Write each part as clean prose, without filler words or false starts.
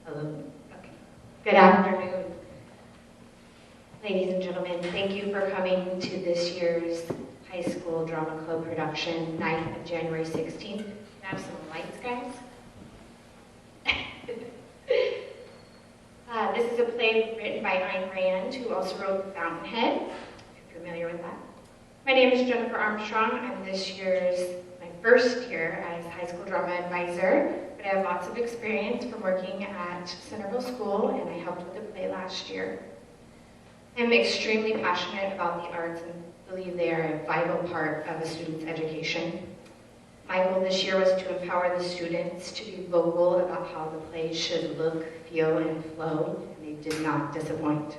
Hello. Okay. Good afternoon, ladies and gentlemen. Thank you for coming to this year's High School Drama Club production, night of January 16th. Can I have some lights, guys? This is a play written by Ayn Rand, who also wrote The Fountainhead, if you're familiar with that. My name is Jennifer Armstrong. I'm my first year as high school drama advisor, but I have lots of experience from working at Centerville School, and I helped with the play last year. I'm extremely passionate about the arts and believe they are a vital part of a student's education. My goal this year was to empower the students to be vocal about how the play should look, feel, and flow, and they did not disappoint.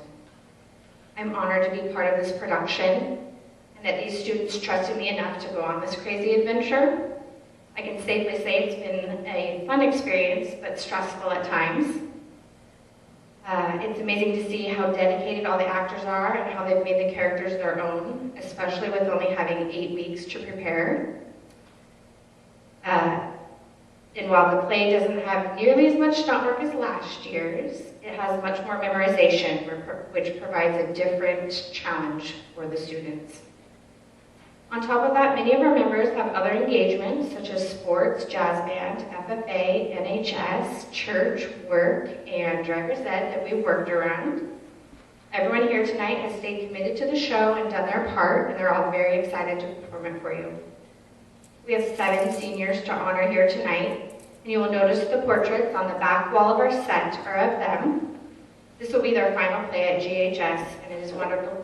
I'm honored to be part of this production, and that these students trusted me enough to go on this crazy adventure. I can safely say it's been a fun experience, but stressful at times. It's amazing to see how dedicated all the actors are and how they've made the characters their own, especially with only having 8 weeks to prepare. And while the play doesn't have nearly as much stunt work as last year's, it has much more memorization, which provides a different challenge for the students. On top of that, many of our members have other engagements such as sports, jazz band, FFA, NHS, church, work, and driver's ed that we've worked around. Everyone here tonight has stayed committed to the show and done their part, and they're all very excited to perform it for you. We have 7 seniors to honor here tonight, and you will notice the portraits on the back wall of our set are of them. This will be their final play at GHS, and it is wonderful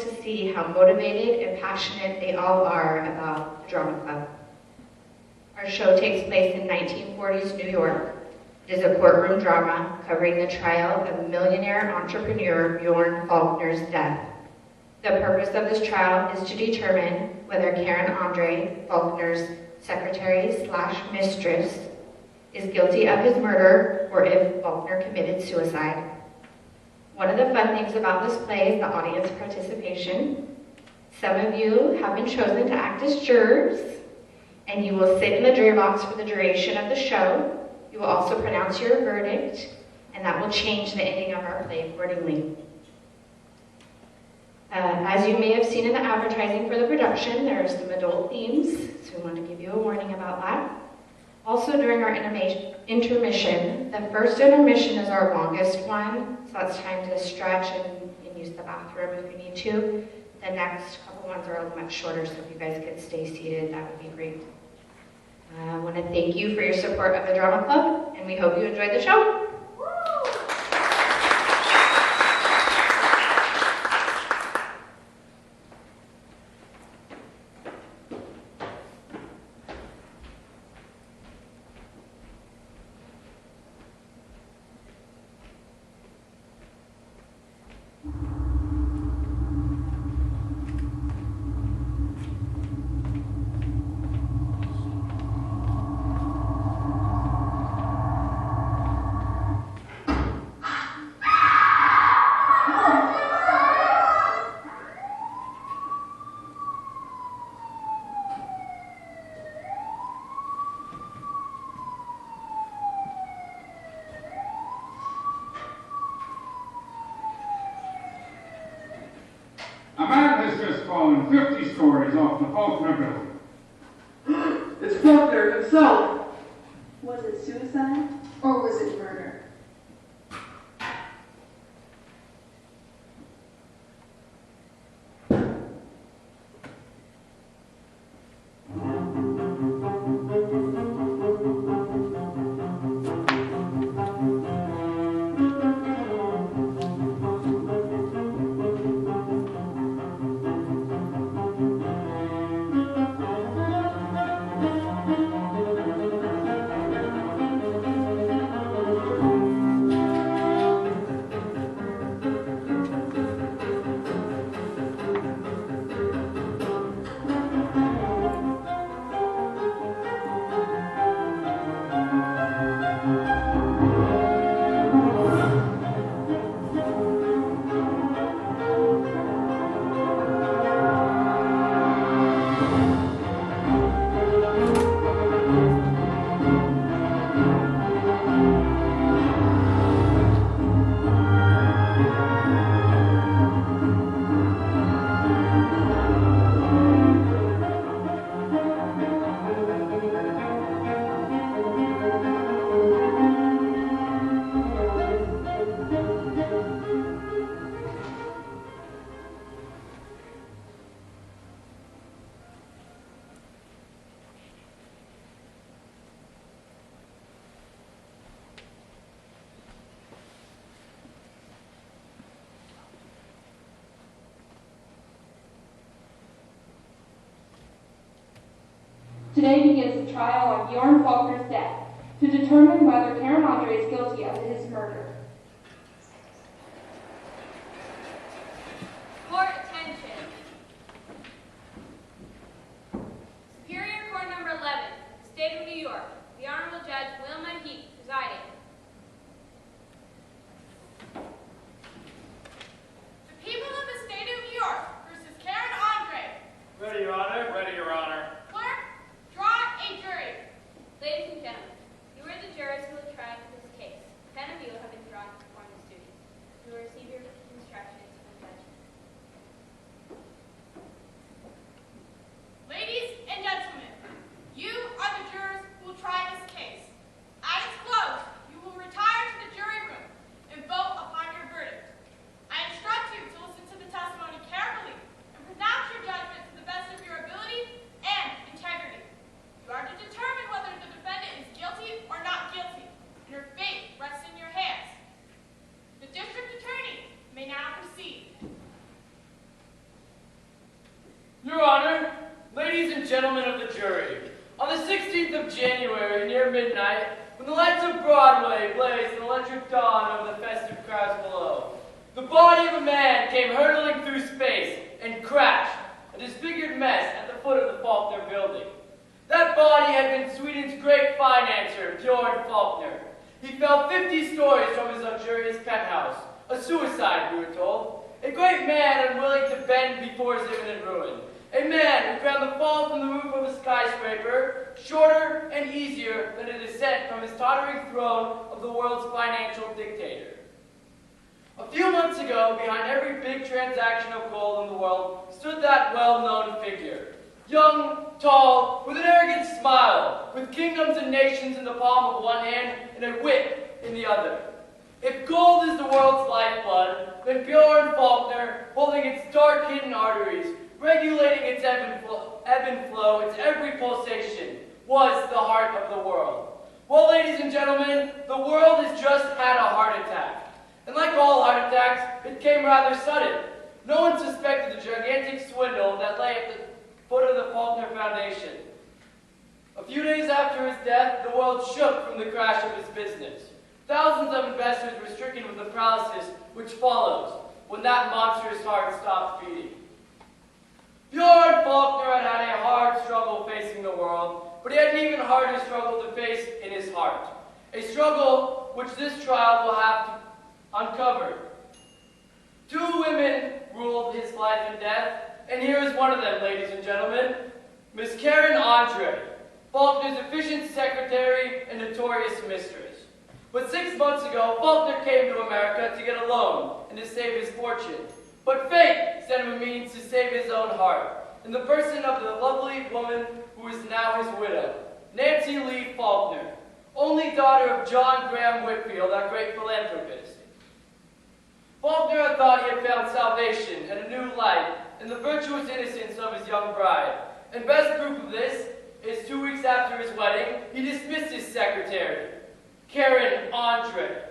to see how motivated and passionate they all are about the drama club. Our show takes place in 1940s New York. It is a courtroom drama covering the trial of millionaire entrepreneur Bjorn Faulkner's death. The purpose of this trial is to determine whether Karen Andre, Faulkner's secretary/mistress, is guilty of his murder or if Faulkner committed suicide. One of the fun things about this play is the audience participation. Some of you have been chosen to act as jurors, and you will sit in the jury box for the duration of the show. You will also pronounce your verdict, and that will change the ending of our play accordingly. As you may have seen in the advertising for the production, there are some adult themes, so we want to give you a warning about that. Also, during our intermission, the first intermission is our longest one, so that's time to stretch and use the bathroom if you need to. The next couple ones are much shorter, so if you guys could stay seated, that would be great. I want to thank you for your support of the Drama Club, and we hope you enjoyed the show. A man has just fallen 50 stories off the Faulkner building. It's Faulkner himself. Was it suicide or was it murder? Today begins the trial on Bjorn Faulkner's death to determine whether Karen Andre is guilty of his murder. Court attention. Superior Court number 11, the State of New York. The Honorable Judge Wilma Heath presiding. The people of the State of New York versus Karen Andre. Ready, Your Honor. Ready, Your Honor. Clerk, draw a jury. Ladies and gentlemen, you are the jurors who will try this case. 10 of you have been drawn to perform this duty. You will receive your instructions from the judge. Ladies and gentlemen, you are the jurors who will try this case. At its close, you will retire to the jury room and vote upon your verdict. I instruct you to listen to the testimony carefully and pronounce your judgment to the best of your ability and integrity. You are to determine whether the defendant is guilty or not guilty, and your fate rests in your hands. The district attorney may now proceed. Your Honor, ladies and gentlemen of the jury, on the 16th of January, near midnight, when the lights of Broadway blazed an electric dawn over the festive crowds below, the body of a man came hurtling through space and crashed, a disfigured mess at the foot of the Faulkner building. That body had been Sweden's great financier, Bjorn Faulkner. He fell 50 stories from his luxurious penthouse, a suicide, we were told. A great man unwilling to bend before his imminent ruin. A man who found the fall from the roof of a skyscraper shorter and easier than a descent from his tottering throne of the world's financial dictator. A few months ago, behind every big transaction of gold in the world, stood that well-known figure. Young, tall, with an arrogant smile, with kingdoms and nations in the palm of one hand and a whip in the other. If gold is the world's lifeblood, then Bjorn Faulkner, holding its dark hidden arteries, regulating its ebb and flow, its every pulsation, was the heart of the world. Well, ladies and gentlemen, the world has just had a heart attack. And like all heart attacks, it came rather sudden. No one suspected the gigantic swindle that lay at the foot of the Faulkner Foundation. A few days after his death, the world shook from the crash of his business. Thousands of investors were stricken with the paralysis which follows when that monstrous heart stopped beating. Bjorn Faulkner had had a hard struggle facing the world, but he had an even harder struggle to face in his heart. A struggle which this trial will have to uncover. 2 women ruled his life and death, and here is one of them, ladies and gentlemen, Miss Karen Andre, Faulkner's efficient secretary and notorious mistress. But 6 months ago, Faulkner came to America to get a loan and to save his fortune. But fate sent him a means to save his own heart, in the person of the lovely woman who is now his widow, Nancy Lee Faulkner, only daughter of John Graham Whitfield, our great philanthropist. Faulkner had thought he had found salvation and a new life in the virtuous innocence of his young bride. And best proof of this is 2 weeks after his wedding, he dismissed his secretary, Karen Andre.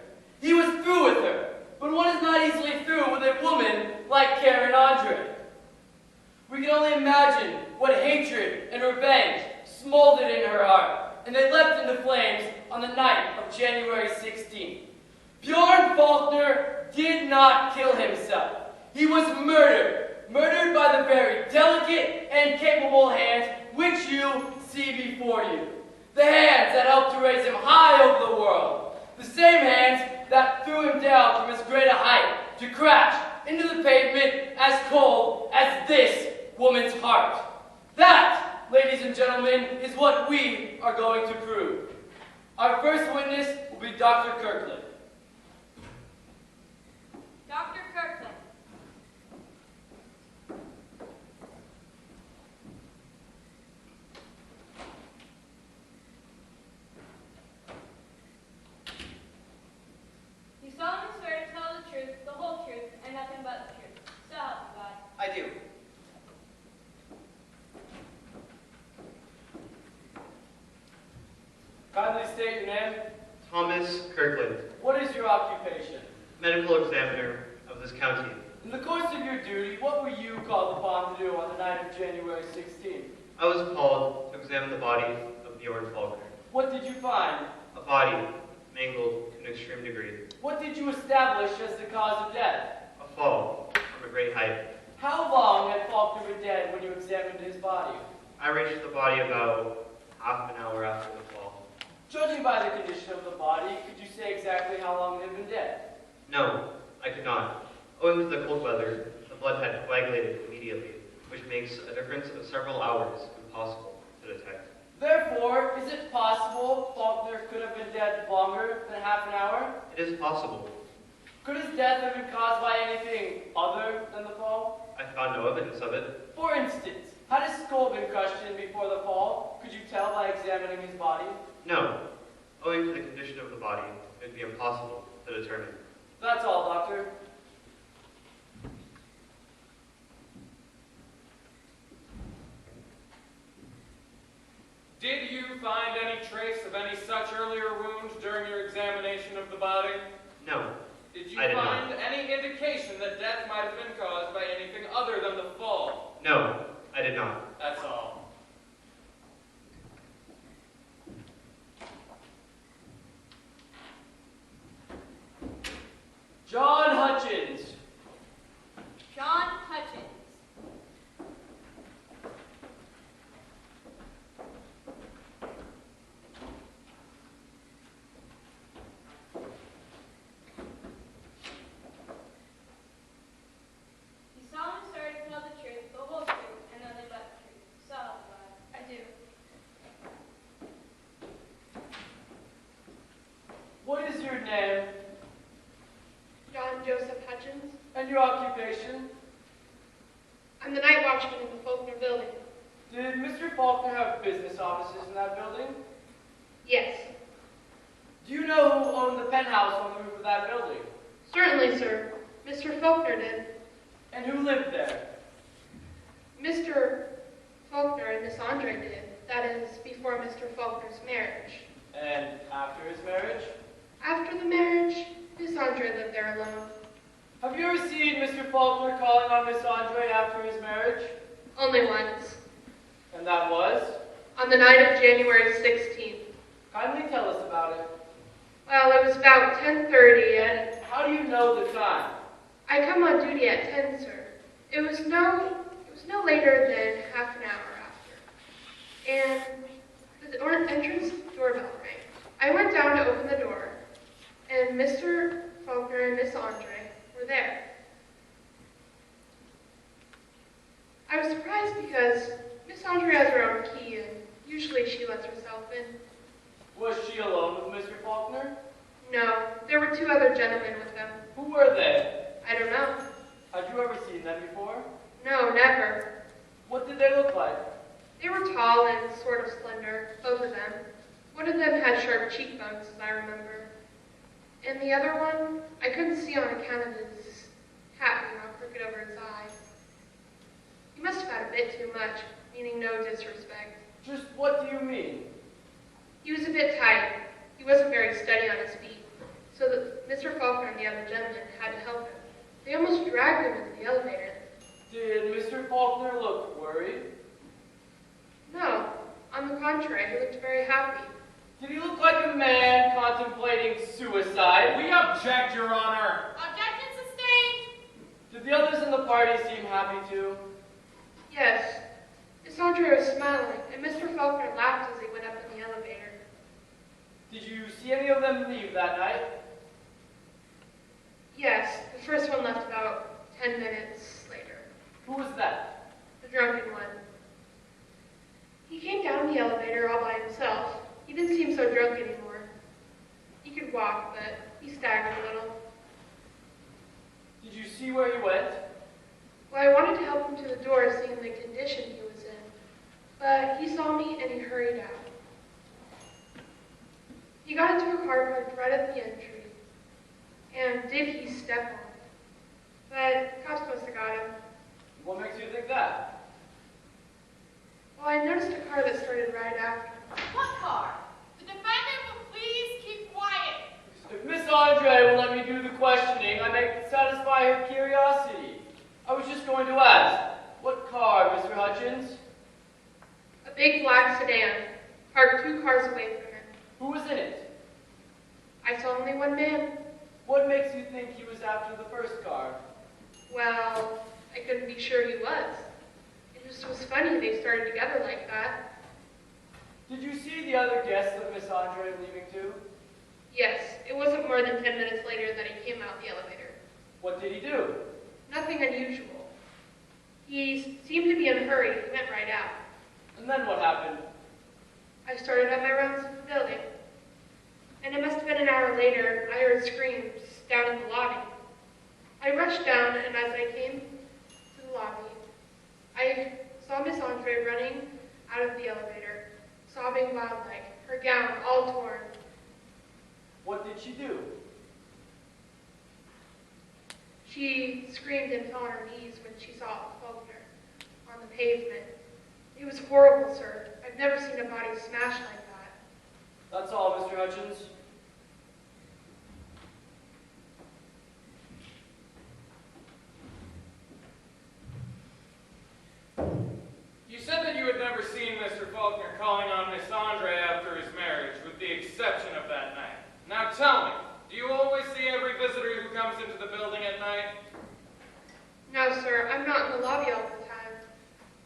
He was through with her, but one is not easily through with a woman like Karen Andre. We can only imagine what hatred and revenge smoldered in her heart, and they leapt into flames on the night of January 16th. Bjorn Faulkner did not kill himself. He was murdered by the very delicate and capable hands which you see before you. The hands that helped to raise him high over the world. The same hands that threw him down from as great a height to crash into the pavement as cold as this woman's heart. That, ladies and gentlemen, is what we are going to prove. Our first witness will be Dr. Kirkland. Dr. Kirkland. You solemnly swear to tell the truth, the whole truth, and nothing but the truth. So help you God. I do. Kindly state your name. Thomas Kirkland, What is your occupation? medical examiner of this county. In the course of your duty, what were you called upon to do on the night of January 16th? I was called to examine the body of Bjorn Faulkner. What did you find? A body, mangled to an extreme degree. What did you establish as the cause of death? A fall from a great height. How long had Faulkner been dead when you examined his body? I reached the body about half an hour after the fall. Judging by the condition of the body, could you say exactly how long it had been dead? No, I could not. Owing to the cold weather, the blood had coagulated immediately, which makes a difference of several hours impossible to detect. Therefore, is it possible Faulkner could have been dead longer than half an hour? It is possible. Could his death have been caused by anything other than the fall? I found no evidence of it. For instance, had his skull been crushed in before the fall? Could you tell by examining his body? No. Owing to the condition of the body, it would be impossible to determine. That's all, Doctor. Did you find any trace of any such earlier wounds during your examination of the body? No. Did you I did find not. any indication that death might have been caused by anything other than the fall? No, I did not. That's all. John Hutchins. John Hutchins. You solemnly swear to tell the truth, the whole truth, and nothing but the truth. So, I do. What is your name John Joseph Hutchins. and your occupation? I'm the night watchman in the Faulkner building. Did Mr. Faulkner have business offices in that building? Yes. Do you know who owned the penthouse on the roof of that building? Certainly, sir. Mr. Faulkner did. And who lived there? Mr. Faulkner and Miss Andre did. That is, before Mr. Faulkner's marriage. And after his marriage? After the marriage, Miss Andre lived there alone. Have you ever seen Mr. Faulkner calling on Miss Andre after his marriage? Only once. And that was? On the night of January 16th. Kindly tell us about it. Well, it was about 10:30, and How do you know the time? I come on duty at 10, sir. It was no later than half an hour after. And the entrance doorbell rang. I went down to open the door, and Mr. Faulkner and Miss Andre were there. I was surprised because Miss Andre has her own key, and usually she lets herself in. Was she alone with Mr. Faulkner? No, there were two other gentlemen with them. Who were they? I don't know. Had you ever seen them before? No, never. What did they look like? They were tall and sort of slender, both of them. One of them had sharp cheekbones, as I remember. And the other one, I couldn't see on account of his hat being all crooked over his eye. He must have had a bit too much, meaning no disrespect. Just what do you mean? He was a bit tight. He wasn't very steady on his feet, so that Mr. Faulkner and the other gentleman had to help him. They almost dragged him into the elevator. Did Mr. Faulkner look worried? No, on the contrary, he looked very happy. Did he look like a man contemplating suicide? We object, Your Honor. Objection sustained. Did the others in the party seem happy too? Yes, Miss Andre was smiling, and Mr. Faulkner laughed as he went up in the elevator. Did you see any of them leave that night? Yes, the first one left about 10 minutes later. Who was that? The drunken one. He came down the elevator all by himself. He didn't seem so drunk anymore. He could walk, but he staggered a little. Did you see where he went? Well, I wanted to help him to the door, seeing the condition he was in. But he saw me and he hurried out. He got into a car parked right at the entry. And did he step on it? But cops must have got him. What makes you think that? Well, I noticed a car that started right after. What car? The defendant will please keep quiet. If Miss Andre will let me do the questioning, I may satisfy her curiosity. I was just going to ask, what car, Mr. Hutchins? A big black sedan, parked 2 cars away from her. Who was in it? I saw only one man. What makes you think he was after the first car? Well, I couldn't be sure he was. It just was funny they started together like that. Did you see the other guests of Miss Andre leaving too? Yes, it wasn't more than 10 minutes later that he came out the elevator. What did he do? Nothing unusual. He seemed to be in a hurry. He went right out. And then what happened? I started on my rounds of the building. And it must have been an hour later, I heard screams down in the lobby. I rushed down, and as I came to the lobby, I saw Miss Andre running out of the elevator, sobbing wildly, her gown all torn. What did she do? She screamed and fell on her knees when she saw Faulkner on the pavement. It was horrible, sir. I've never seen a body smashed like that. That's all, Mr. Hutchins. You said that you had never seen Mr. Faulkner calling on Miss Andre after his marriage, with the exception of that night. Now tell me, do you always see every visitor who comes into the building at night? No, sir. I'm not in the lobby all the time.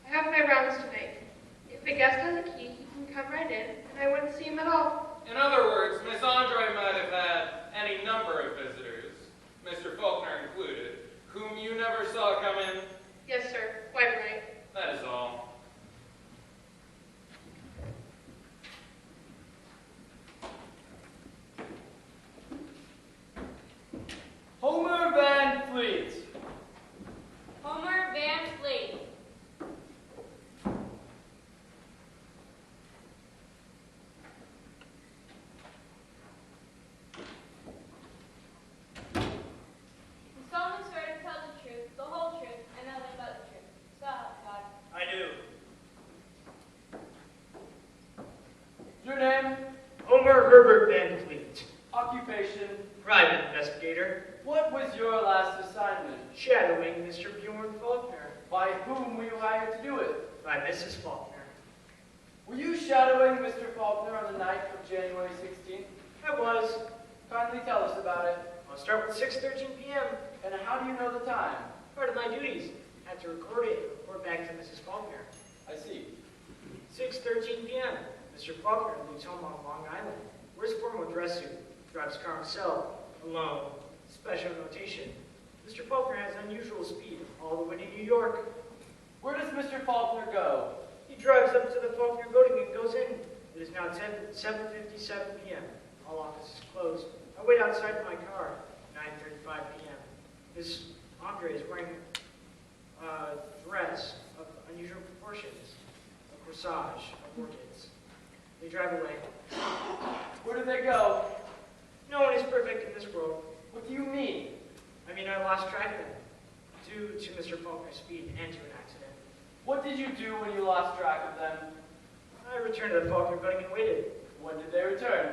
I have my rounds to make. If a guest has a key, he can come right in, and I wouldn't see him at all. In other words, Miss Andre might have had any number of visitors, Mr. Faulkner included, whom you never saw come in? Yes, sir. Quite right. That is all. Homer Van Fleet. Homer Van Fleet. The someone swear to tell the truth, the whole truth, and nothing but the truth. So help God. I do. Your name? Homer Herbert Van Fleet, Occupation? private investigator, What was your last assignment? shadowing Mr. Bjorn Faulkner By whom were you hired to do it? by Mrs. Faulkner. Were you shadowing Mr. Faulkner on the night of January 16th? I was. Kindly tell us about it. I'll start with 6:13 p.m. And how do you know the time? Part of my duties. Had to record it and report back to Mrs. Faulkner. I see. 6:13 p.m. Mr. Faulkner leaves home on Long Island. Wears formal dress suit. Drives car himself. Alone. Special notation. Mr. Faulkner has unusual speed all the way to New York. Where does Mr. Faulkner go? He drives up to the Faulkner building and goes in. It is now 7:57 p.m. All offices closed. I wait outside in my car. 9:35 p.m. Miss Andre is wearing a dress of unusual proportions, a corsage of orchids. They drive away. Where do they go? No one is perfect in this world. What do you mean? I mean, I lost track of them due to Mr. Faulkner's speed and to an accident. What did you do when you lost track of them? I returned to the Faulkner building and waited. When did they return?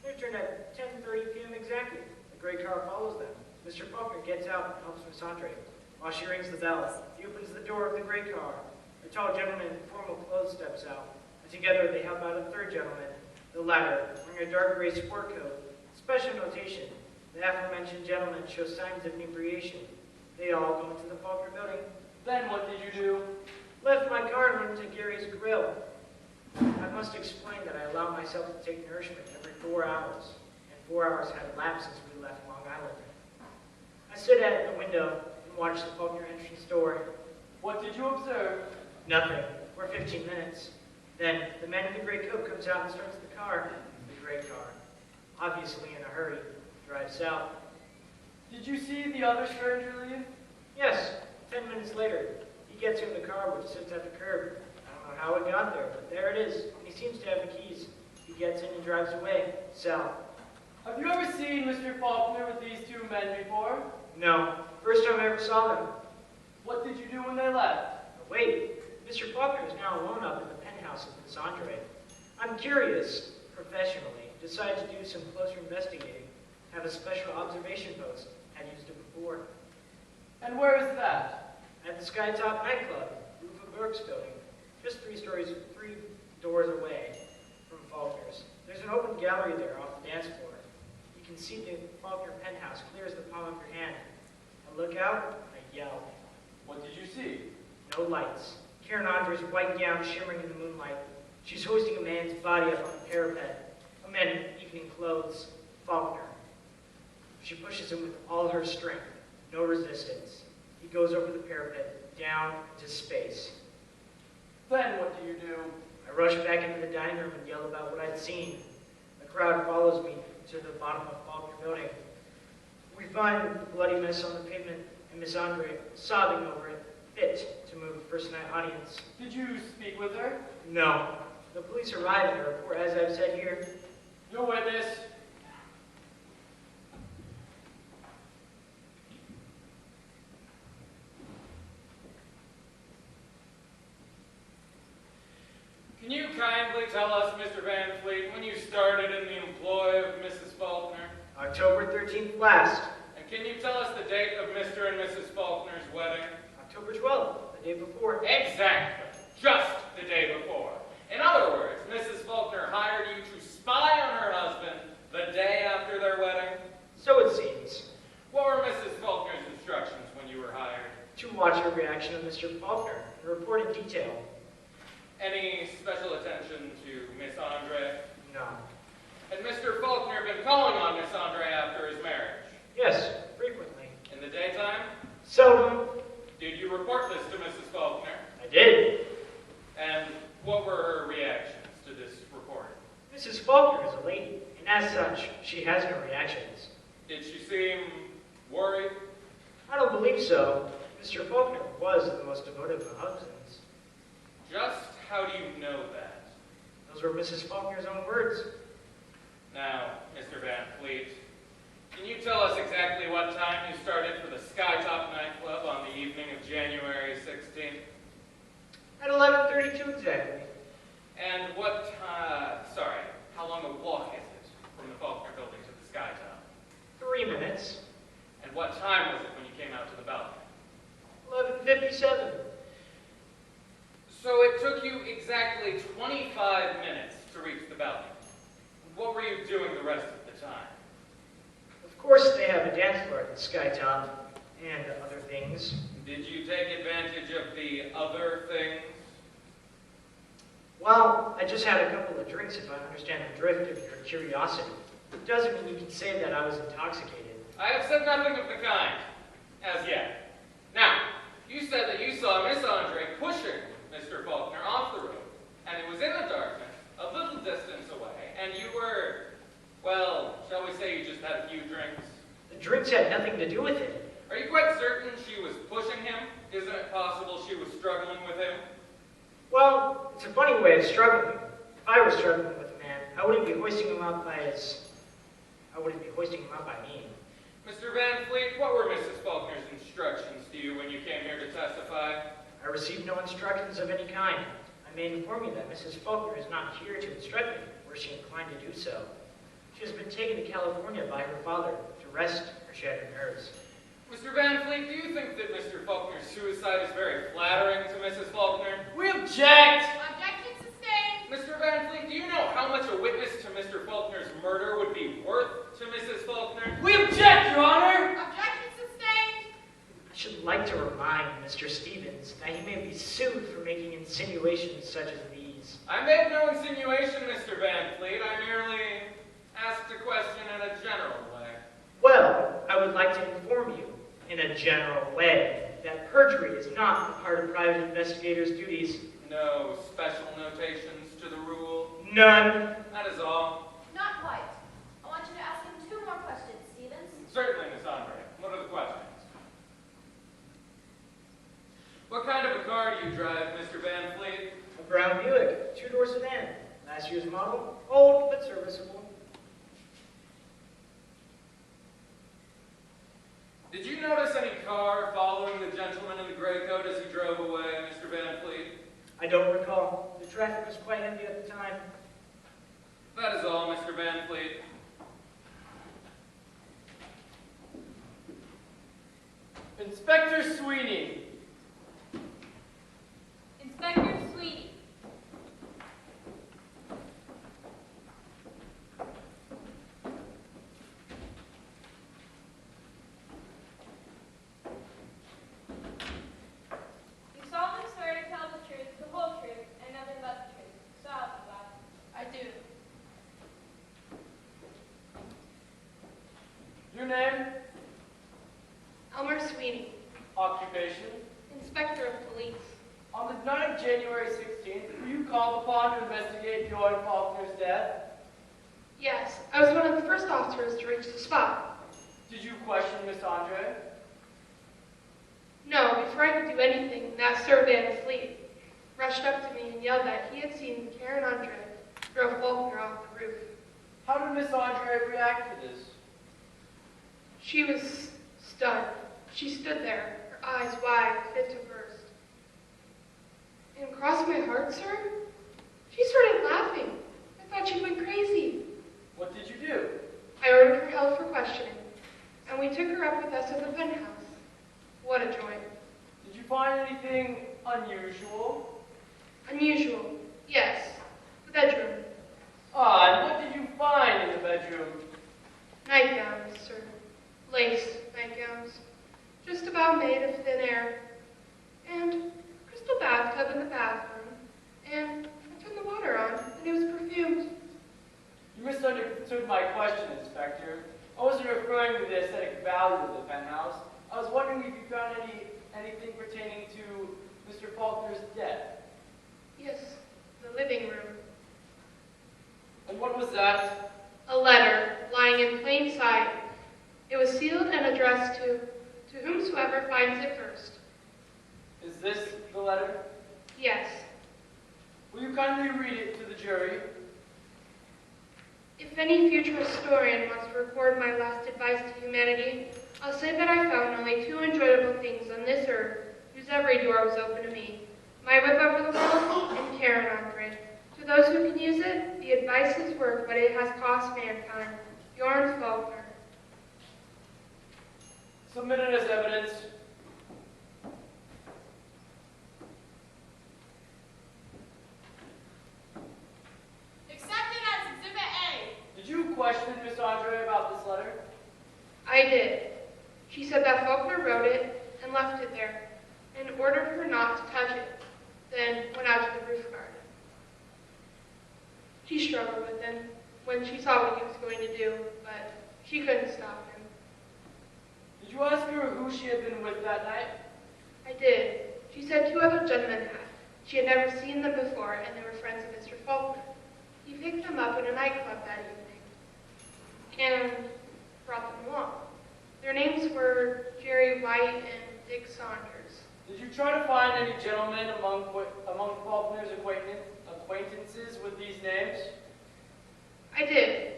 They returned at 10:30 p.m. exactly. The gray car follows them. Mr. Faulkner gets out and helps Miss Andre. While she rings the bell, he opens the door of the gray car. A tall gentleman in formal clothes steps out, and together they help out a third gentleman, the latter, wearing a dark gray sport coat. Special notation, the aforementioned gentleman shows signs of inebriation. They all go into the Faulkner building. Then what did you do? Left my car and went to Gary's Grill. I must explain that I allow myself to take nourishment every 4 hours, and 4 hours had elapsed since we left Long Island. I stood at the window and watched the Faulkner entrance door. What did you observe? Nothing, for 15 minutes. Then the man in the gray coat comes out and starts the car. The gray car, obviously in a hurry, drives south. Did you see the other stranger leave? Yes, 10 minutes later, he gets in the car which sits at the curb. I don't know how it got there, but there it is. And he seems to have the keys. He gets in and drives away, south. Have you ever seen Mr. Faulkner with these two men before? No, first time I ever saw them. What did you do when they left? But wait, Mr. Faulkner is now alone up in the penthouse of Miss Andre. I'm curious, professionally, decided to do some closer investigating. Have a special observation post. Had used it before. And where is that? At the Skytop nightclub, roof of Burke's building. just three doors away from Faulkner's. There's an open gallery there off the dance floor. You can see the Faulkner penthouse clear as the palm of your hand. I look out, and I yell. What did you see? No lights. Karen Andre's white gown shimmering in the moonlight. She's hoisting a man's body up on a parapet. A man in evening clothes. Faulkner. She pushes him with all her strength. No resistance. He goes over the parapet, down into space. Then what do you do? I rush back into the dining room and yell about what I'd seen. The crowd follows me to the bottom of Faulkner Building. We find the bloody mess on the pavement and Miss Andre sobbing over it, fit to move a first-night audience. Did you speak with her? No. The police arrive and I report, as I've said here. No witness. Can you kindly tell us, Mr. Van Fleet, when you started in the employ of Mrs. Faulkner? October 13th last. And can you tell us the date of Mr. and Mrs. Faulkner's wedding? October 12th, the day before. Exactly. Just the day before. In other words, Mrs. Faulkner hired you to spy on her husband the day after their wedding? So it seems. What were Mrs. Faulkner's instructions when you were hired? To watch the reaction of Mr. Faulkner and report in detail. Any special attention to Miss Andre? No. Had Mr. Faulkner been calling on Miss Andre after his marriage? Yes, frequently. In the daytime? Seldom. Did you report this to Mrs. Faulkner? I did. And what were her reactions to this report? Mrs. Faulkner is a lady, and as such, she has no reactions. Did she seem worried? I don't believe so. Mr. Faulkner was the most devoted of husbands. Just how do you know that? Those were Mrs. Faulkner's own words. Now, Mr. Van Fleet, can you tell us exactly what time you started for the Skytop nightclub on the evening of January 16th? At 11:32 exactly. And how long a walk is it from the Faulkner building to the Skytop? 3 minutes. And what time was it when you came out to the balcony? 11:57. So it took you exactly 25 minutes to reach the balcony. What were you doing the rest of the time? Of course they have a dance floor at the Skytop, and other things. Did you take advantage of the other things? Well, I just had a couple of drinks if I understand the drift of your curiosity. It doesn't mean you can say that I was intoxicated. I have said nothing of the kind, as yet. Now, you said that you saw Miss Andre pushing Mr. Faulkner off the road, and it was in the darkness, a little distance away, and you were, well, shall we say you just had a few drinks? The drinks had nothing to do with it. Are you quite certain she was pushing him? Isn't it possible she was struggling with him? Well, it's a funny way of struggling. If I were struggling with a man, I wouldn't be hoisting him up by me. Mr. Van Fleet, what were Mrs. Faulkner's instructions to you when you came here to testify? I received no instructions of any kind. I may inform you that Mrs. Faulkner is not here to instruct me, were she inclined to do so. She has been taken to California by her father to rest her shattered nerves. Mr. Van Fleet, do you think that Mr. Faulkner's suicide is very flattering to Mrs. Faulkner? We object! Objection sustained. Mr. Van Fleet, do you know how much a witness to Mr. Faulkner's murder would be worth to Mrs. Faulkner? We object, Your Honor! Objection sustained. I should like to remind Mr. Stevens that he may be sued for making insinuations such as these. I made no insinuation, Mr. Van Fleet. I merely asked a question in a general way. Well, I would like to inform you, in a general way, that perjury is not a part of private investigators' duties. No special notations to the rule? None. That is all. Not quite. I want you to ask him 2 more questions, Stevens. Certainly, Miss Andre. What are the questions? What kind of a car do you drive, Mr. Van Fleet? A brown Buick, 2-door sedan. Last year's model, old but serviceable. Did you notice any car following the gentleman in the gray coat as he drove away, Mr. Van Fleet? I don't recall. The traffic was quite heavy at the time. That is all, Mr. Van Fleet. Inspector Sweeney. Inspector Sweeney, name? Elmer Sweeney, Occupation? Inspector of Police. On the night of January 16th, were you called upon to investigate Bjorn Faulkner's death? Yes, I was one of the first officers to reach the spot. Did you question Miss Andre? No, before I could do anything, that Sir Van Fleet rushed up to me and yelled that he had seen Karen Andre throw Faulkner off the roof. How did Miss Andre react to this? She was stunned. She stood there, her eyes wide, fit to burst. And cross my heart, sir? She started laughing. I thought she went crazy. What did you do? I ordered her held for questioning, and we took her up with us to the penthouse. What a joy. Did you find anything unusual? Unusual, yes. The bedroom. Ah, and what did you find in the bedroom? Nightgowns, sir. Lace nightgowns. Just about made of thin air. And a crystal bathtub in the bathroom. And I turned the water on, and it was perfumed. You misunderstood my question, Inspector. I wasn't referring to the aesthetic value of the penthouse. I was wondering if you found anything pertaining to Mr. Faulkner's death. Yes, the living room. And what was that? A letter, lying in plain sight. It was sealed and addressed to whomsoever finds it first. Is this the letter? Yes. Will you kindly read it to the jury? If any future historian wants to record my last advice to humanity, I'll say that I found only two enjoyable things on this earth whose every door was open to me. My whip over the world and Karen Andre. To those who can use it, the advice is worth what it has cost mankind. Bjorn Faulkner. Submitted as evidence. Accepted as Exhibit A. Did you question Miss Andre about this letter? I did. She said that Faulkner wrote it and left it there, and ordered her not to touch it, then went out to the roof garden. She struggled with him when she saw what he was going to do, but she couldn't stop him. Did you ask her who she had been with that night? I did. She said two other gentlemen had. She had never seen them before, and they were friends of Mr. Faulkner. He picked them up in a nightclub that evening and brought them along. Their names were Jerry White and Dick Saunders. Did you try to find any gentlemen among Faulkner's acquaintances with these names? I did.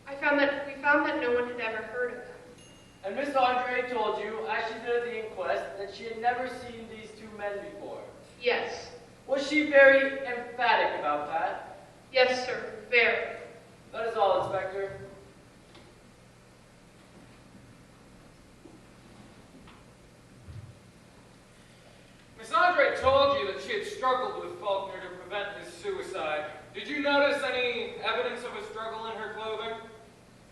We found that no one had ever heard of them. And Miss Andre told you, as she did at the inquest, that she had never seen these two men before. Yes. Was she very emphatic about that? Yes, sir. Very. That is all, Inspector. Miss Andre told you that she had struggled with Faulkner to prevent his suicide. Did you notice any evidence of a struggle in her clothing?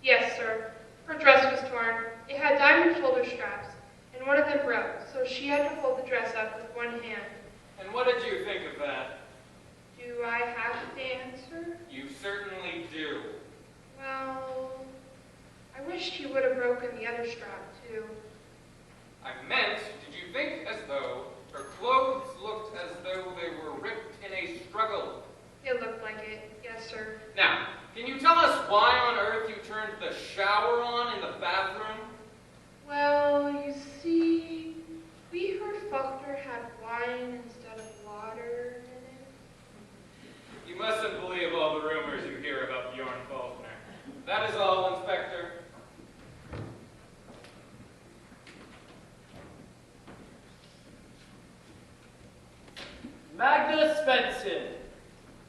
Yes, sir. Her dress was torn. It had diamond shoulder straps, and one of them broke, so she had to hold the dress up with one hand. And what did you think of that? Do I have to answer? You certainly do. Well, I wished she would have broken the other strap, too. I meant, did you think as though her clothes looked as though they were ripped in a struggle? It looked like it. Yes, sir. Now, can you tell us why on earth you turned the shower on in the bathroom? Well, you see, we heard Faulkner had wine instead of water in it. You mustn't believe all the rumors you hear about Bjorn Faulkner. That is all, Inspector. Magda Svensson.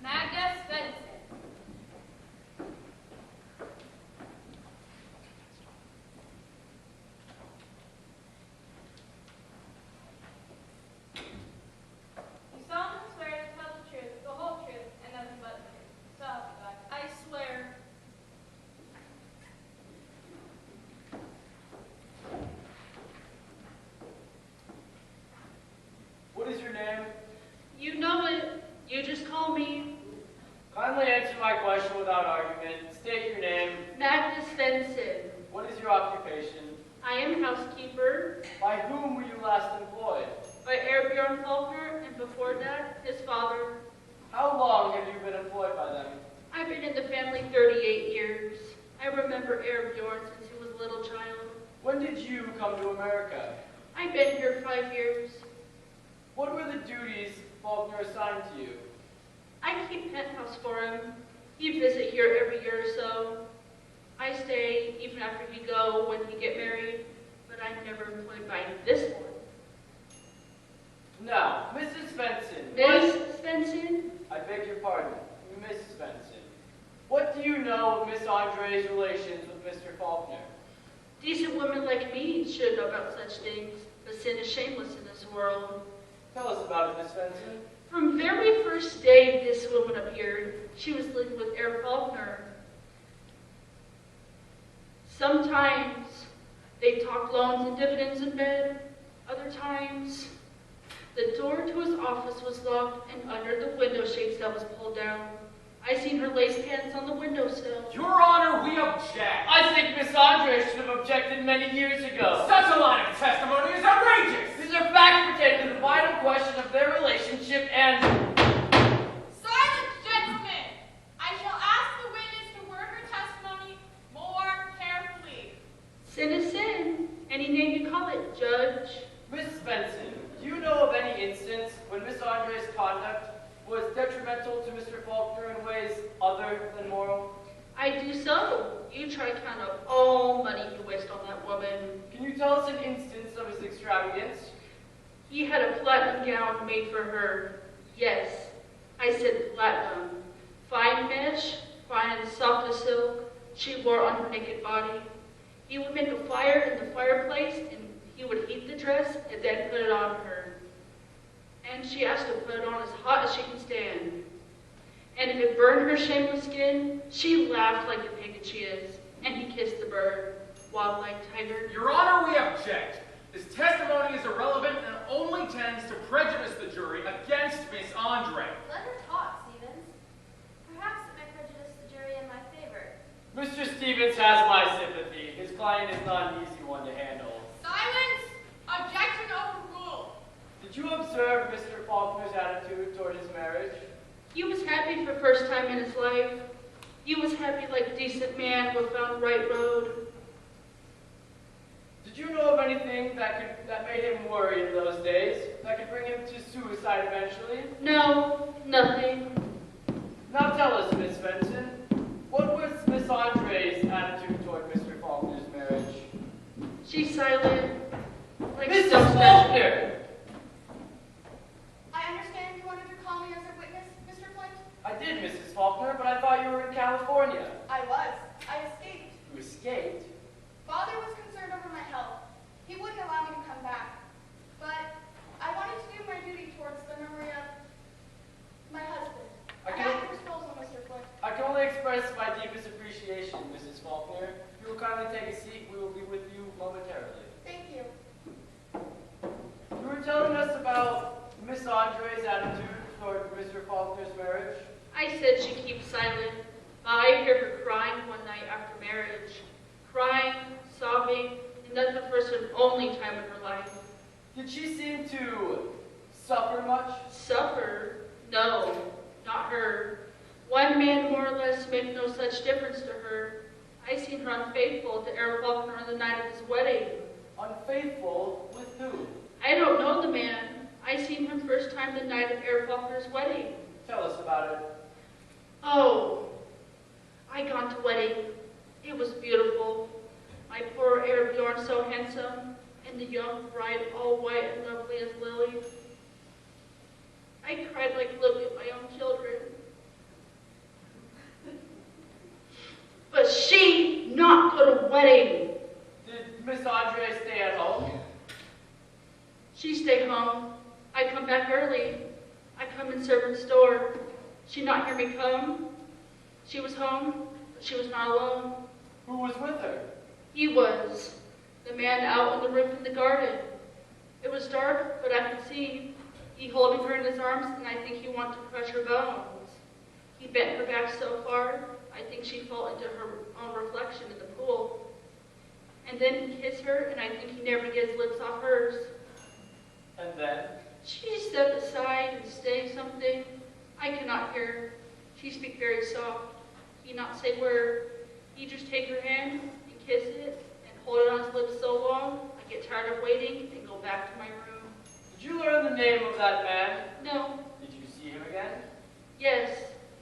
Magda Svensson. You solemnly swear to tell the truth, the whole truth, and nothing but the truth. So help you God. I swear. What is your name? You know it. You just I am housekeeper By whom were you last employed? by Herr Bjorn Faulkner, and before that, his father. How long have you been employed by them? I've been in the family 38 years. I remember Herr Bjorn since he was a little child. When did you come to America? I've been here 5 years. What were the duties Faulkner assigned to you? I keep penthouse for him. He'd visit here every year or so. I stay even after he go when he get married, but I'm never employed by this one. Now, Mrs. Svensson. Miss Svensson? I beg your pardon, Miss Svensson. What do you know of Miss Andre's relations with Mr. Faulkner? Decent women like me should know about such things, but sin is shameless in this world. Tell us about it, Miss Svensson. From very first day this woman appeared, she was living with Herr Faulkner. Sometimes they talked loans and dividends in bed. Other times, the door to his office was locked and under the window shades that was pulled down. I seen her lace pants on the windowsill. Your Honor, we object. I think Miss Andre should have objected many years ago. Such a line of testimony is outrageous. These are facts pertaining to the vital question of their relationship and... Silence, gentlemen! I shall ask the witness to word her testimony more carefully. Sin is sin. Any name you call it, Judge. Miss Svensson, do you know of any instance when Miss Andre's conduct was detrimental to Mr. Faulkner in ways other than moral? I do so. You try to count up all money you waste on that woman. Can you tell us an instance of his extravagance? He had a platinum gown made for her. Yes, I said platinum. Fine mesh, fine and soft as silk, she wore on her naked body. He would make a fire in the fireplace, and he would heat the dress and then put it on her. And she asked to put it on as hot as she can stand. And if it burned her shameless skin, she laughed like the pagan she is, and he kissed the bird, wild-like tiger. Your Honor, we object. This testimony is irrelevant and only tends to prejudice the jury against Miss Andre. Let her talk, Stevens. Perhaps it may prejudice the jury in my favor. Mr. Stevens has my sympathy. His client is not an easy one to handle. Silence! Objection overruled. Did you observe Mr. Faulkner's attitude toward his marriage? He was happy for the first time in his life. He was happy like a decent man who found the right road. Did you know of anything that made him worry in those days? That could bring him to suicide eventually? No, nothing. Now tell us, Miss Svensson, what was Miss Andre's attitude toward Mr. Faulkner's marriage? She's silent. Like Mrs. so Faulkner! I understand you wanted to call me as a witness, Mr. Flint? I did, Mrs. Faulkner, but I thought you were in California. I was. I escaped. You escaped? Father was concerned over my health. He wouldn't allow me to come back. But I wanted to do my duty towards the memory of my husband. I'm at your disposal, Mr. Flint. I can only express my deepest appreciation, Mrs. Faulkner. If you will kindly take a seat, we will be with you momentarily. Thank you. You were telling us about Miss Andre's attitude toward Mr. Faulkner's marriage? I said she keeps silent. I hear her crying one night after marriage. Crying, sobbing, and that's the first and only time in her life. Did she seem to suffer much? Suffer? No, not her. One man more or less makes no such difference to her. I seen her unfaithful to Herr Faulkner on the night of his wedding. Unfaithful with who? I don't know the man. I seen him first time the night of Herr Faulkner's wedding. Tell us about it. Oh, I gone to wedding. It was beautiful. My poor Herr Bjorn so handsome, and the young bride all white and lovely as lily. I cried like looking at my own children. But she not go to wedding. Did Miss Andre stay at home? She stay home. I come back early. I come in servant's door. She not hear me come. She was home, but she was not alone. Who was with her? He was. The man out on the roof in the garden. It was dark, but I could see. He holding her in his arms, and I think he wanted to crush her bones. He bent her back so far, I think she fell into her own reflection in the pool. and then kiss her, and I think he never gets lips off hers. And then? She stepped aside and saying something. I cannot hear her. She speak very soft. He not say word. He just take her hand and kiss it and hold it on his lips so long, I get tired of waiting and go back to my room. Did you learn the name of that man? No. Did you see him again? Yes,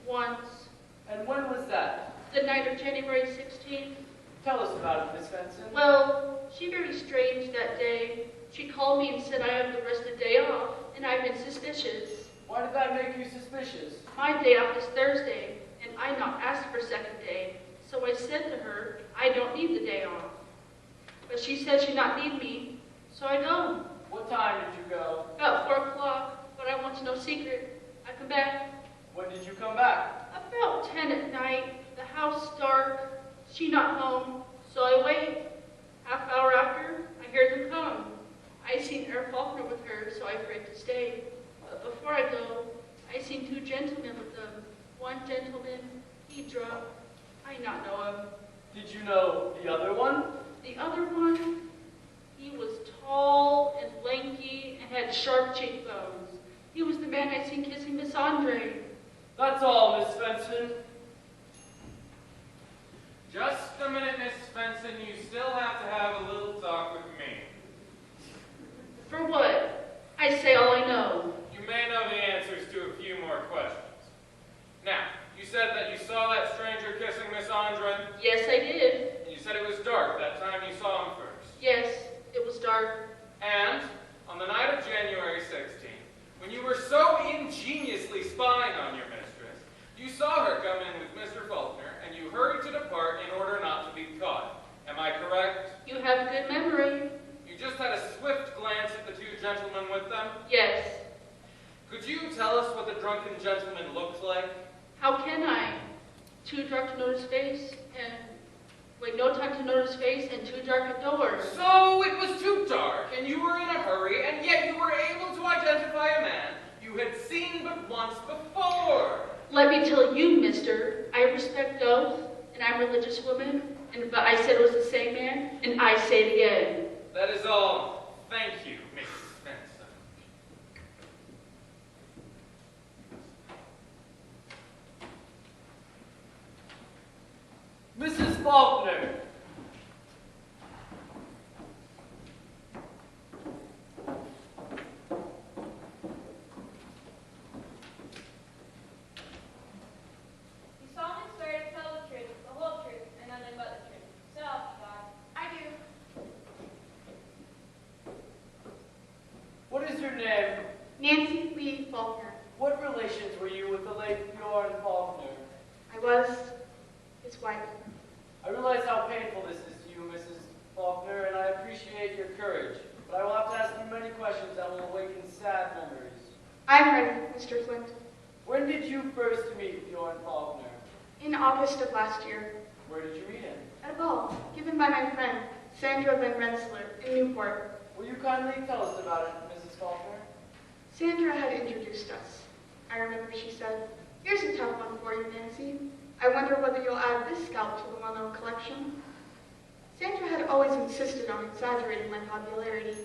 once. And when was that? The night of January 16th. Tell us about it, Miss Benson. Well, she very strange that day. She called me and said I have the rest of the day off, and I've been suspicious. Why did that make you suspicious? My day off is Thursday, and I not asked for second day. So I said to her, I don't need the day off. But she said she not need me, so I go. What time did you go? About 4 o'clock, but I want to know secret. I come back. When did you come back? About 10 at night. The house dark. She not home, so I wait. Half hour after, I hear them come. I seen Herr Faulkner with her, so I afraid to stay. But before I go, I seen 2 gentlemen with them. One gentleman, he drunk. I not know him. Did you know the other one? The other one, he was tall and lanky and had sharp cheekbones. He was the man I seen kissing Miss Andre. That's all, Miss Benson. Just a minute, Miss Benson. You still have to have a little talk with me. For what? I say all I know. You may know the answers to a few more questions. Now, you said that you saw that stranger kissing Miss Andre? Yes, I did. And you said it was dark that time you saw him first. Yes, it was dark. And, on the night of January 16th, when you were so ingeniously spying on your mistress, you saw her come in with Mr. Faulkner, and you hurried to depart in order not to be caught. Am I correct? You have good memory. You just had a swift glance at the 2 gentlemen with them? Yes. Could you tell us what the drunken gentleman looked like? How can I? Too dark to notice face, and no time to notice face, and too dark a door. So it was too dark, and you were in a hurry, and yet you were able to identify a man you had seen but once before. Let me tell you, mister, I respect oath, and I'm a religious woman, but I said it was the same man, and I say it again. That is all. Thank you, Miss Benson. Mrs. Faulkner. You solemnly swear to tell the truth, the whole truth, and nothing but the truth. So help you God. I do. What is your name? Nancy Lee Faulkner. What relations were you with the late Bjorn Faulkner? I was his wife. I realize how painful this is to you, Mrs. Faulkner, and I appreciate your courage. But I will have to ask you many questions that will awaken sad memories. I'm ready, Mr. Flint. When did you first meet Bjorn Faulkner? In August of last year, Where did you meet him? at a ball given by my friend, Sandra Van Rensselaer, in Newport. Will you kindly tell us about it, Mrs. Faulkner? Sandra had introduced us. I remember she said, "Here's a tough one for you, Nancy. I wonder whether you'll add this scalp to the well-known collection." Sandra had always insisted on exaggerating my popularity.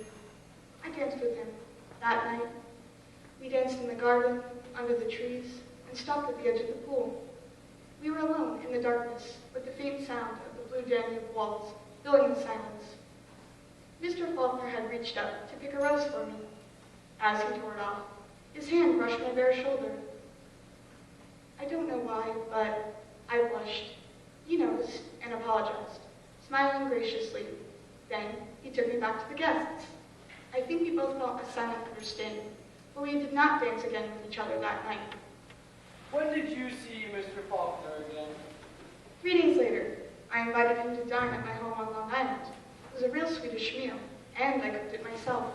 I danced with him that night. We danced in the garden, under the trees, and stopped at the edge of the pool. We were alone in the darkness, with the faint sound of the blue Danube walls filling the silence. Mr. Faulkner had reached up to pick a rose for me. As he tore it off, his hand brushed my bare shoulder. I don't know why, but I blushed. He noticed and apologized, smiling graciously. Then he took me back to the guests. I think we both felt a silent understanding, for we did not dance again with each other that night. When did you see Mr. Faulkner again? 3 days later, I invited him to dine at my home on Long Island. It was a real Swedish meal, and I cooked it myself.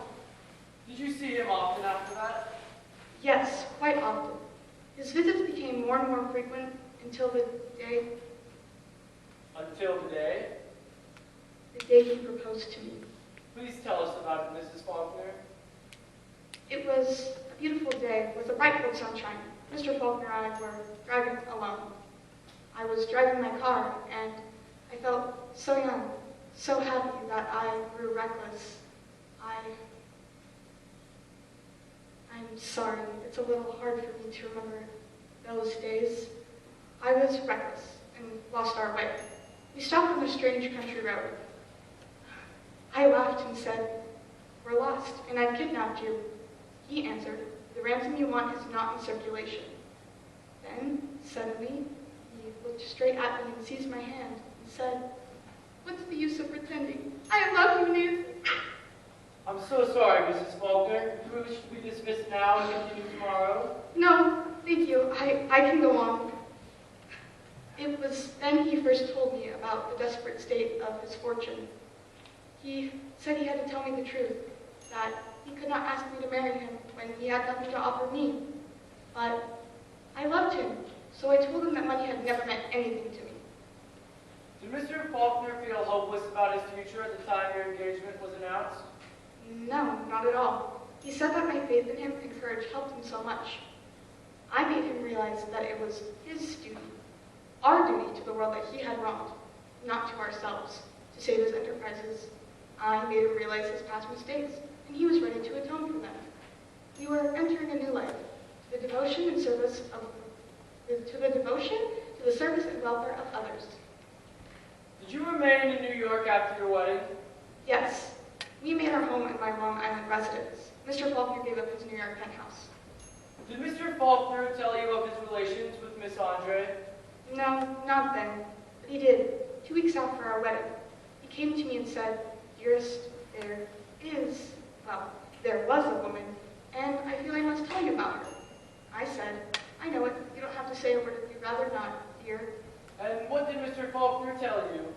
Did you see him often after that? Yes, quite often. His visits became more and more frequent until the day Until today? he proposed to me. Please tell us about it, Mrs. Faulkner. It was a beautiful day with a bright full sunshine. Mr. Faulkner and I were driving alone. I was driving my car, and I felt so young. so happy that I grew reckless. I'm sorry, it's a little hard for me to remember those days. I was reckless and lost our way. We stopped on a strange country road. I laughed and said, "We're lost, and I've kidnapped you." He answered, "The ransom you want is not in circulation." Then, suddenly, he looked straight at me and seized my hand and said, "What's the use of pretending? I love you, Nancy." I'm so sorry, Mrs. Faulkner. Do we wish to be dismissed now and continue tomorrow? No, thank you. I can go on. It was then he first told me about the desperate state of his fortune. He said he had to tell me the truth, that he could not ask me to marry him when he had nothing to offer me. But I loved him, so I told him that money had never meant anything to me. Did Mr. Faulkner feel hopeless about his future at the time your engagement was announced? No, not at all. He said that my faith in him and courage helped him so much. I made him realize that it was his duty, our duty to the world that he had wronged, not to ourselves, to save his enterprises. I made him realize his past mistakes, and he was ready to atone for them. We were entering a new life, to the devotion and service and welfare of others. Did you remain in New York after your wedding? Yes. We made our home at my Long Island residence. Mr. Faulkner gave up his New York penthouse. Did Mr. Faulkner tell you of his relations with Miss Andre? No, not then. But he did, 2 weeks after our wedding. He came to me and said, "Dearest, there was a woman, and I feel I must tell you about her." I said, "I know it. You don't have to say a word if you'd rather not, dear." And what did Mr. Faulkner tell you?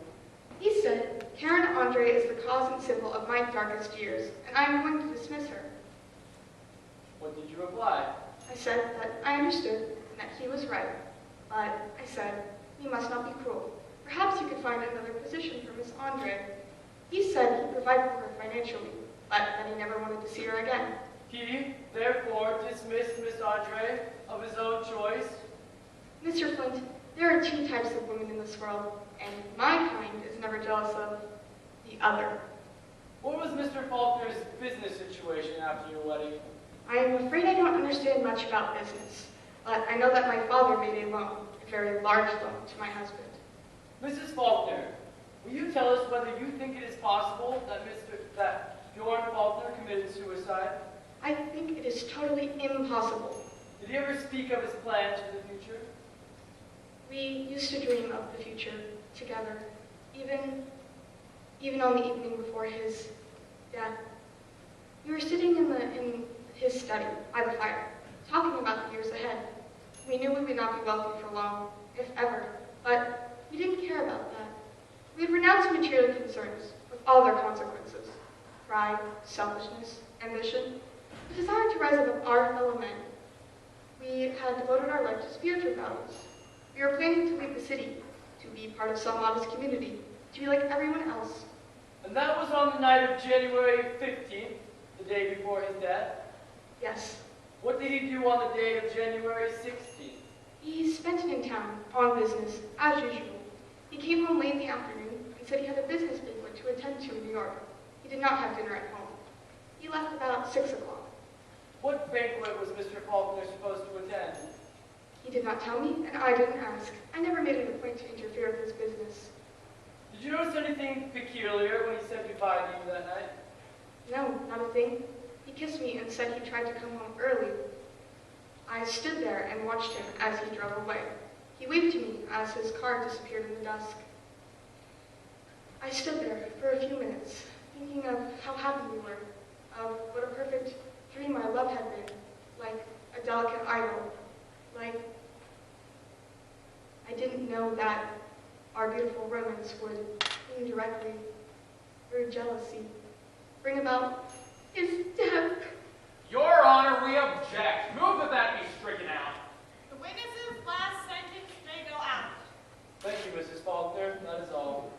He said, "Karen Andre is the cause and symbol of my darkest years, and I am going to dismiss her." What did you reply? I said that I understood and that he was right, but I said, "We must not be cruel. Perhaps you could find another position for Miss Andre." He said he'd provide for her financially, but that he never wanted to see her again. He, therefore, dismissed Miss Andre of his own choice? Mr. Flint, there are 2 types of women in this world, and my kind is never jealous of the other. What was Mr. Faulkner's business situation after your wedding? I am afraid I don't understand much about business, but I know that my father made a loan, a very large loan, to my husband. Mrs. Faulkner, will you tell us whether you think it is possible that Bjorn Faulkner committed suicide? I think it is totally impossible. Did he ever speak of his plans for the future? We used to dream of the future together, even on the evening before his death. We were sitting in his study by the fire, talking about the years ahead. We knew we would not be wealthy for long, if ever, but we didn't care about that. We had renounced material concerns with all their consequences: pride, selfishness, ambition, the desire to rise above our fellow men. We had devoted our life to spiritual values. We were planning to leave the city, to be part of some modest community, to be like everyone else. And that was on the night of January 15th, the day before his death? Yes. What did he do on the day of January 16th? He spent it in town, on business, as usual. He came home late in the afternoon and said he had a business banquet to attend to in New York. He did not have dinner at home. He left about 6 o'clock. What banquet was Mr. Faulkner supposed to attend? He did not tell me, and I didn't ask. I never made it a point to interfere with his business. Did you notice anything peculiar when he said goodbye to you that night? No, not a thing. He kissed me and said he tried to come home early. I stood there and watched him as he drove away. He waved to me as his car disappeared in the dusk. I stood there for a few minutes, thinking of how happy we were, of what a perfect dream our love had been, like a delicate idol, like I didn't know that our beautiful romance would indirectly, through jealousy, bring about his death. Your Honor, we object. Move that be stricken out. The witness's last sentence may go out. Thank you, Mrs. Faulkner. That is all.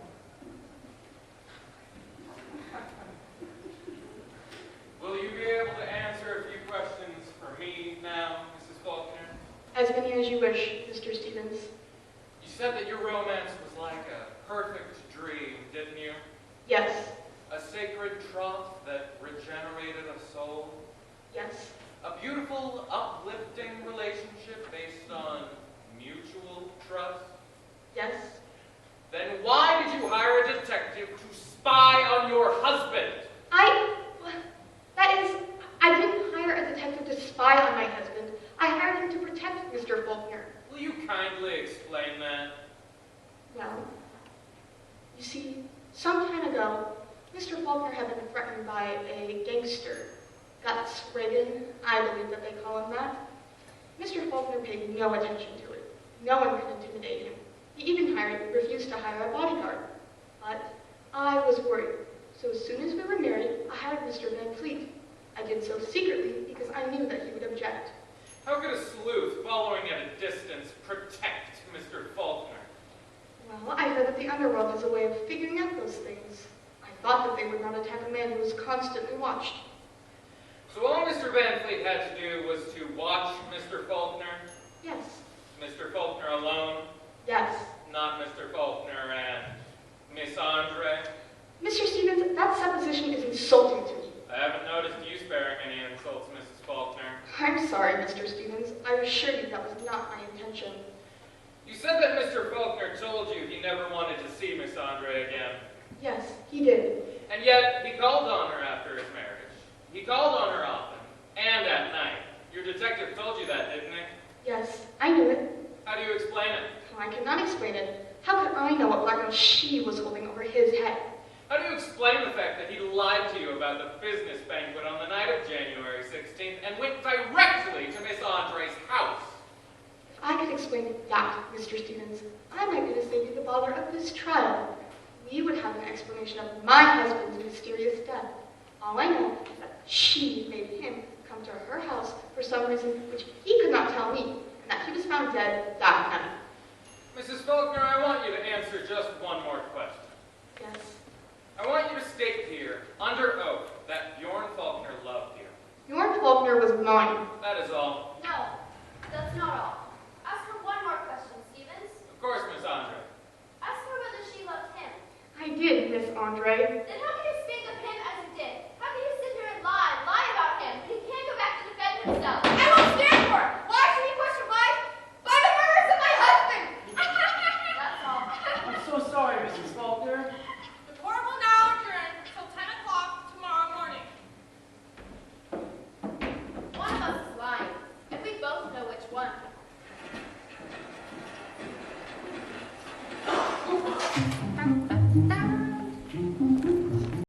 Will you be able to answer a few questions for me now, Mrs. Faulkner? As many as you wish, Mr. Stevens. You said that your romance was like a perfect dream, didn't you? Yes. A sacred troth that regenerated a soul? Yes. A beautiful, uplifting relationship based on mutual trust? Yes. Then why did you hire a detective to spy on your husband? I didn't hire a detective to spy on my husband. I hired him to protect Mr. Faulkner. Will you kindly explain that? Well, you see, some time ago, Mr. Faulkner had been threatened by a gangster. Guts Reagan, I believe that they call him that. Mr. Faulkner paid no attention to it. No one could intimidate him. He even refused to hire a bodyguard. But I was worried. So as soon as we were married, I hired Mr. Van Fleet. I did so secretly because I knew that he would object. How could a sleuth following at a distance protect Mr. Faulkner? Well, I heard that the underworld has a way of figuring out those things. I thought that they would not attack a man who was constantly watched. So all Mr. Van Fleet had to do was to watch Mr. Faulkner? Yes. Mr. Faulkner alone? Yes. Not Mr. Faulkner and Miss Andre? Mr. Stevens, that supposition is insulting to me. I haven't noticed you sparing any insults, Mrs. Faulkner. I'm sorry, Mr. Stevens. I assure you that was not my intention. You said that Mr. Faulkner told you he never wanted to see Miss Andre again. Yes, he did. And yet, he called on her after his marriage. He called on her often, and at night. Your detective told you that, didn't he? Yes, I knew it. How do you explain it? I cannot explain it. How could I know what blackmail she was holding over his head? How do you explain the fact that he lied to you about the business banquet on the night of January 16th and went directly to Miss Andre's house? If I could explain that, Mr. Stevens, I might be able to save you the bother of this trial. We would have an explanation of my husband's mysterious death. All I know is that she made him come to her house for some reason which he could not tell me, and that he was found dead that night. Mrs. Faulkner, I want you to answer just one more question. Yes. I want you to state here, under oath, that Bjorn Faulkner loved you. Bjorn Faulkner was mine. That is all. No, that's not all. Ask her one more question, Stevens. Of course, Miss Andre. Ask her whether she loved him. I did, Miss Andre. Then